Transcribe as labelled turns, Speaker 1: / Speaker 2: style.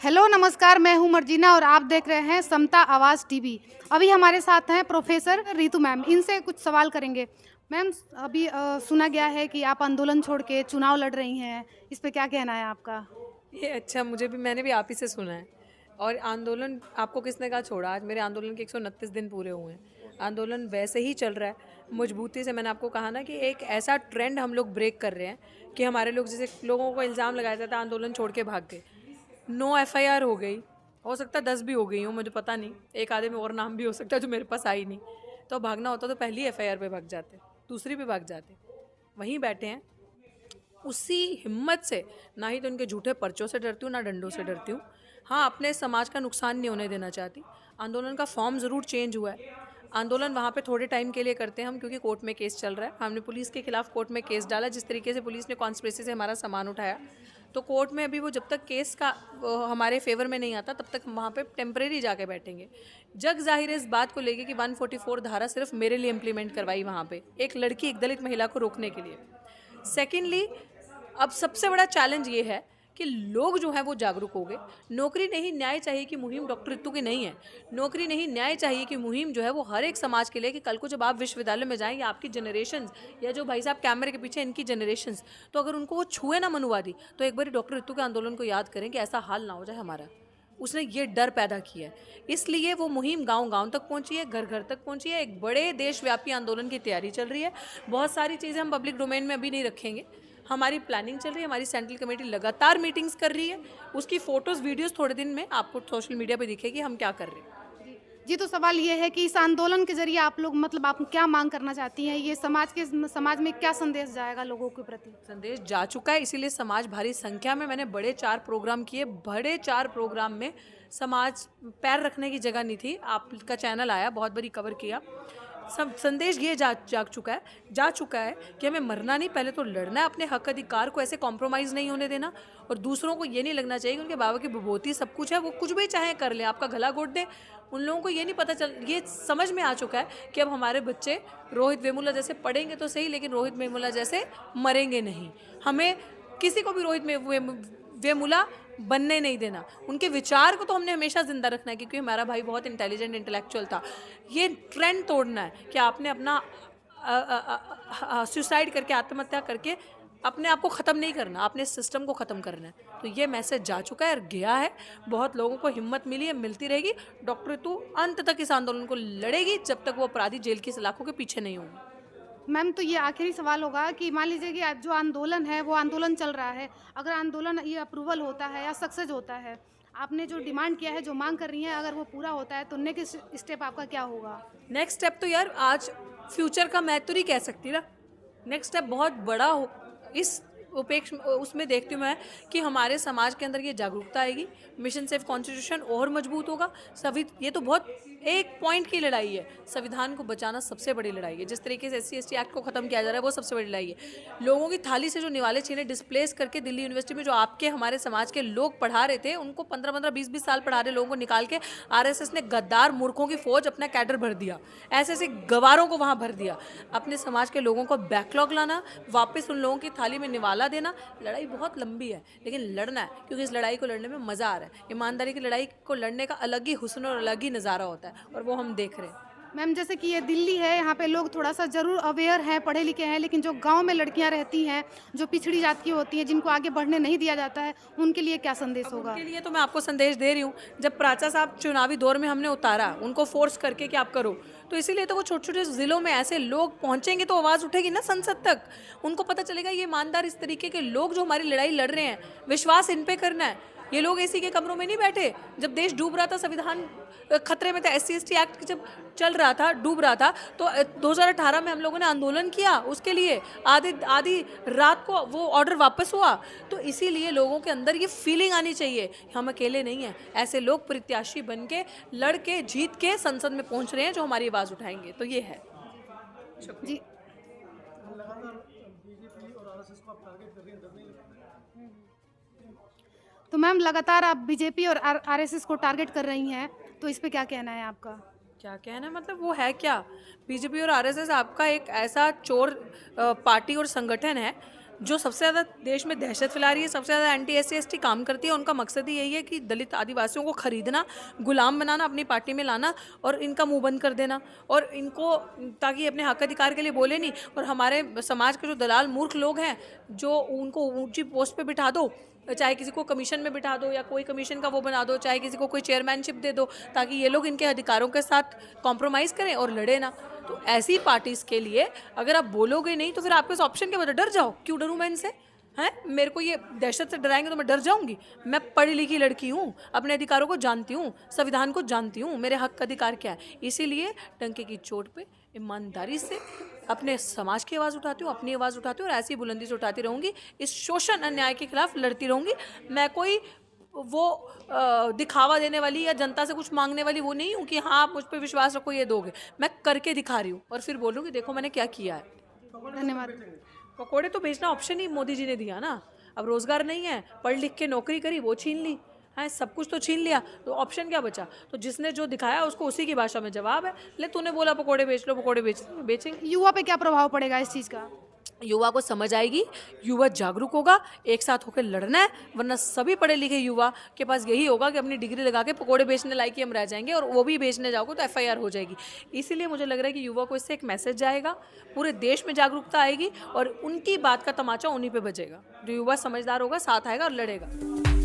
Speaker 1: Hello नमस्कार, मैं हूँ मर्जीना और आप देख रहे हैं समता आवाज़ टीवी। अभी हमारे साथ हैं प्रोफेसर रितु मैम, इनसे कुछ सवाल करेंगे। मैम, अभी सुना गया है कि आप आंदोलन छोड़ के चुनाव लड़ रही हैं, इस पे क्या कहना है आपका?
Speaker 2: ये अच्छा मैंने भी आप ही से सुना है। और आंदोलन आपको किसने कहा छोड़ा? आज मेरे आंदोलन के 129 दिन पूरे हुए हैं। आंदोलन वैसे ही चल रहा है मजबूती से। मैंने आपको कहा ना कि एक ऐसा ट्रेंड हम लोग ब्रेक कर रहे हैं कि हमारे लोग, जैसे लोगों को इल्ज़ाम लगाया जाता है आंदोलन छोड़ के भाग गए, नो एफआईआर हो गई, हो सकता है 10 भी हो गई हूँ, मुझे पता नहीं, एक आधे में और नाम भी हो सकता है जो मेरे पास आई नहीं। तो भागना होता तो पहली एफआईआर पे भाग जाते, दूसरी पे भाग जाते। वहीं बैठे हैं उसी हिम्मत से। ना ही तो उनके झूठे पर्चों से डरती हूँ, ना डंडों से डरती हूँ। हाँ, अपने समाज का नुकसान नहीं होने देना चाहती। आंदोलन का फॉर्म ज़रूर चेंज हुआ है। आंदोलन वहाँ पे थोड़े टाइम के लिए करते हैं हम, क्योंकि कोर्ट में केस चल रहा है। हमने पुलिस के खिलाफ कोर्ट में केस डाला। जिस तरीके से पुलिस ने कॉन्स्पिरेसी से हमारा सामान उठाया, तो कोर्ट में अभी वो जब तक केस का हमारे फेवर में नहीं आता तब तक हम वहाँ पे टेम्परेरी जाके बैठेंगे। जग जाहिर है इस बात को लेके कि 144 धारा सिर्फ मेरे लिए इम्प्लीमेंट करवाई वहाँ पे, एक लड़की, एक दलित महिला को रोकने के लिए। सेकेंडली, अब सबसे बड़ा चैलेंज ये है कि लोग जो है वो जागरूक हो गए। नौकरी नहीं न्याय चाहिए की मुहिम डॉक्टर रितु की नहीं है। नौकरी नहीं न्याय चाहिए की मुहिम जो है वो हर एक समाज के लिए, कि कल को जब आप विश्वविद्यालय में जाएं, या आपकी जनरेशन, या जो भाई साहब कैमरे के पीछे इनकी जनरेशन, तो अगर उनको वो छुए ना मनुवादी, तो एक बार डॉक्टर रितु के आंदोलन को याद करें कि ऐसा हाल ना हो जाए हमारा। उसने ये डर पैदा किया है, इसलिए वो मुहिम गांव-गांव तक पहुंची है, घर-घर तक पहुंची है। एक बड़े देशव्यापी आंदोलन की तैयारी चल रही है। बहुत सारी चीज़ें हम पब्लिक डोमेन में अभी नहीं रखेंगे। हमारी प्लानिंग चल रही है, हमारी सेंट्रल कमेटी लगातार मीटिंग्स कर रही है। उसकी फ़ोटोज़, वीडियोज़ थोड़े दिन में आपको सोशल मीडिया पे दिखेगी हम क्या कर रहे हैं।
Speaker 1: जी। जी, तो सवाल ये है कि इस आंदोलन के ज़रिए आप लोग मतलब आप क्या माँग करना चाहती हैं? ये समाज में क्या संदेश जाएगा लोगों के प्रति?
Speaker 2: संदेश जा चुका है, इसीलिए समाज भारी संख्या में, मैंने बड़े 4 प्रोग्राम किए। बड़े 4 प्रोग्राम में समाज पैर रखने की जगह नहीं थी। आपका चैनल आया, बहुत बड़ी कवर किया। सब संदेश ये जा चुका है कि हमें मरना नहीं, पहले तो लड़ना है, अपने हक अधिकार को ऐसे कॉम्प्रोमाइज़ नहीं होने देना। और दूसरों को ये नहीं लगना चाहिए कि उनके बाबा की विभूति सब कुछ है, वो कुछ भी चाहे कर लें, आपका गला घोट दें। उन लोगों को ये नहीं पता चल, ये समझ में आ चुका है कि अब हमारे बच्चे रोहित वेमुला जैसे पढ़ेंगे तो सही, लेकिन रोहित वेमुला जैसे मरेंगे नहीं। हमें किसी को भी वेमुला बनने नहीं देना। उनके विचार को तो हमने हमेशा ज़िंदा रखना है, क्योंकि हमारा भाई बहुत इंटेलिजेंट, इंटेलेक्चुअल था। ये ट्रेंड तोड़ना है कि आपने अपना सुसाइड करके, आत्महत्या करके अपने आप को ख़त्म नहीं करना, आपने सिस्टम को ख़त्म करना है। तो ये मैसेज जा चुका है और गया है। बहुत लोगों को हिम्मत मिली है, मिलती रहेगी। डॉक्टर रितु अंत तक इस आंदोलन को लड़ेगी, जब तक वो अपराधी जेल की सलाखों के पीछे नहीं होंगे।
Speaker 1: मैम, तो ये आखिरी सवाल होगा कि मान लीजिए कि आज जो आंदोलन है वो आंदोलन चल रहा है, अगर आंदोलन ये अप्रूवल होता है या सक्सेस होता है, आपने जो डिमांड किया है, जो मांग कर रही हैं, अगर वो पूरा होता है तो नेक्स्ट स्टेप आपका क्या होगा?
Speaker 2: नेक्स्ट स्टेप तो यार आज फ्यूचर का मैं तो नहीं कह सकती ना। नेक्स्ट स्टेप बहुत बड़ा हो, इस उपेक्ष उसमें देखती हूँ मैं कि हमारे समाज के अंदर ये जागरूकता आएगी, मिशन सेफ कॉन्स्टिट्यूशन और मजबूत होगा। सभी, ये तो बहुत एक पॉइंट की लड़ाई है। संविधान को बचाना सबसे बड़ी लड़ाई है। जिस तरीके से SC ST एक्ट को ख़त्म किया जा रहा है, वो सबसे बड़ी लड़ाई है। लोगों की थाली से जो निवाले छीने, डिस्प्लेस करके दिल्ली यूनिवर्सिटी में जो आपके हमारे समाज के लोग पढ़ा रहे थे, उनको 15-15 20-20 साल पढ़ा रहे लोगों को निकाल के RSS ने गद्दार मूर्खों की फौज अपना कैडर भर दिया, ऐसे ऐसे गवारों को वहाँ भर दिया। अपने समाज के लोगों को बैकलॉग लाना, वापस उन लोगों की थाली में निवाला देना। लड़ाई बहुत लंबी है, लेकिन लड़ना है, क्योंकि इस लड़ाई को लड़ने में मज़ा आ रहा है। ईमानदारी की लड़ाई को लड़ने का अलग ही हुस्न और अलग ही नज़ारा होता है, और वो हम देख रहे हैं।
Speaker 1: मैम, जैसे कि ये दिल्ली है, यहाँ पे लोग थोड़ा-सा ज़रूर अवेयर हैं, पढ़े लिखे हैं, लेकिन जो गाँव में लड़कियाँ रहती हैं, जो पिछड़ी जात की होती हैं, जिनको आगे बढ़ने नहीं दिया जाता है, उनके लिए क्या संदेश
Speaker 2: अब
Speaker 1: होगा?
Speaker 2: उनके लिए तो मैं आपको संदेश दे रही हूँ। जब प्राचा साहब चुनावी दौर में हमने उतारा, उनको फोर्स करके कि आप करो, तो इसीलिए तो वो छोटे-छोटे ज़िलों में ऐसे लोग पहुँचेंगे तो आवाज़ उठेगी ना संसद तक। उनको पता चलेगा ये ईमानदार, इस तरीके के लोग जो हमारी लड़ाई लड़ रहे हैं, विश्वास इन पे करना है। ये लोग एसी के कमरों में नहीं बैठे। जब देश डूब रहा था, संविधान खतरे में था, SC ST एक्ट जब चल रहा था, डूब रहा था, तो 2018 में हम लोगों ने आंदोलन किया उसके लिए। आधी आधी रात को वो ऑर्डर वापस हुआ। तो इसीलिए लोगों के अंदर ये फीलिंग आनी चाहिए, हम अकेले नहीं हैं। ऐसे लोग प्रत्याशी बन के, लड़ के, जीत के संसद में पहुंच रहे हैं, जो हमारी आवाज़ उठाएंगे। तो ये है।
Speaker 1: जी। तो मैम, लगातार आप बीजेपी और आरएसएस को टारगेट कर रही हैं, तो इस पे क्या कहना है आपका?
Speaker 2: क्या कहना है, मतलब वो है क्या? बीजेपी और RSS आपका एक ऐसा चोर पार्टी और संगठन है जो सबसे ज़्यादा देश में दहशत फैला रही है, सबसे ज़्यादा एंटी एससी एसटी काम करती है, उनका मकसद ही यही है कि दलित आदिवासियों को खरीदना, गुलाम बनाना, अपनी पार्टी में लाना और इनका मुंह बंद कर देना, और इनको ताकि ये अपने हक अधिकार के लिए बोले नहीं। और हमारे समाज के जो दलाल मूर्ख लोग हैं, जो उनको ऊंची पोस्ट पे बिठा दो, चाहे किसी को कमीशन में बिठा दो या कोई कमीशन का वो बना दो, चाहे किसी को कोई चेयरमैनशिप दे दो, ताकि ये लोग इनके अधिकारों के साथ कॉम्प्रोमाइज़ करें और लड़े ना। तो ऐसी पार्टीज़ के लिए अगर आप बोलोगे नहीं तो फिर आपके पास ऑप्शन क्या बचा? डर जाओ। क्यों डरूं मैं इनसे? हैं, मेरे को ये दहशत से डराएंगे तो मैं डर जाऊंगी? मैं पढ़ी लिखी लड़की हूँ, अपने अधिकारों को जानती हूँ, संविधान को जानती हूँ, मेरे हक अधिकार क्या है। इसीलिए डंके की चोट पे ईमानदारी से अपने समाज की आवाज़ उठाती हूँ, अपनी आवाज़ उठाती हूँ और ऐसी बुलंदी से उठाती रहूँगी। इस शोषण अन्याय के खिलाफ लड़ती रहूँगी। मैं कोई वो दिखावा देने वाली या जनता से कुछ मांगने वाली वो नहीं हूँ कि हाँ आप मुझ पर विश्वास रखो ये दोगे। मैं करके दिखा रही हूँ और फिर बोलूँगी देखो मैंने क्या किया है।
Speaker 1: धन्यवाद।
Speaker 2: पकोड़े तो बेचना ऑप्शन ही मोदी जी ने दिया ना। अब रोजगार नहीं है, पढ़ लिख के नौकरी करी वो छीन ली है, सब कुछ तो छीन लिया, तो ऑप्शन क्या बचा? तो जिसने जो दिखाया उसको उसी की भाषा में जवाब है। ले तूने बोला पकोड़े बेच लो, पकोड़े बेचेंगे।
Speaker 1: युवा पे क्या प्रभाव पड़ेगा इस चीज़ का?
Speaker 2: युवा को समझ आएगी, युवा जागरूक होगा, एक साथ होकर लड़ना है, वरना सभी पढ़े लिखे युवा के पास यही होगा कि अपनी डिग्री लगा के पकोड़े बेचने लायक ही हम रह जाएंगे, और वो भी बेचने जाओगे तो एफआईआर हो जाएगी। इसीलिए मुझे लग रहा है कि युवा को इससे एक मैसेज जाएगा, पूरे देश में जागरूकता आएगी और उनकी बात का तमाचा उन्हीं पे बजेगा। जो युवा समझदार होगा साथ आएगा और लड़ेगा।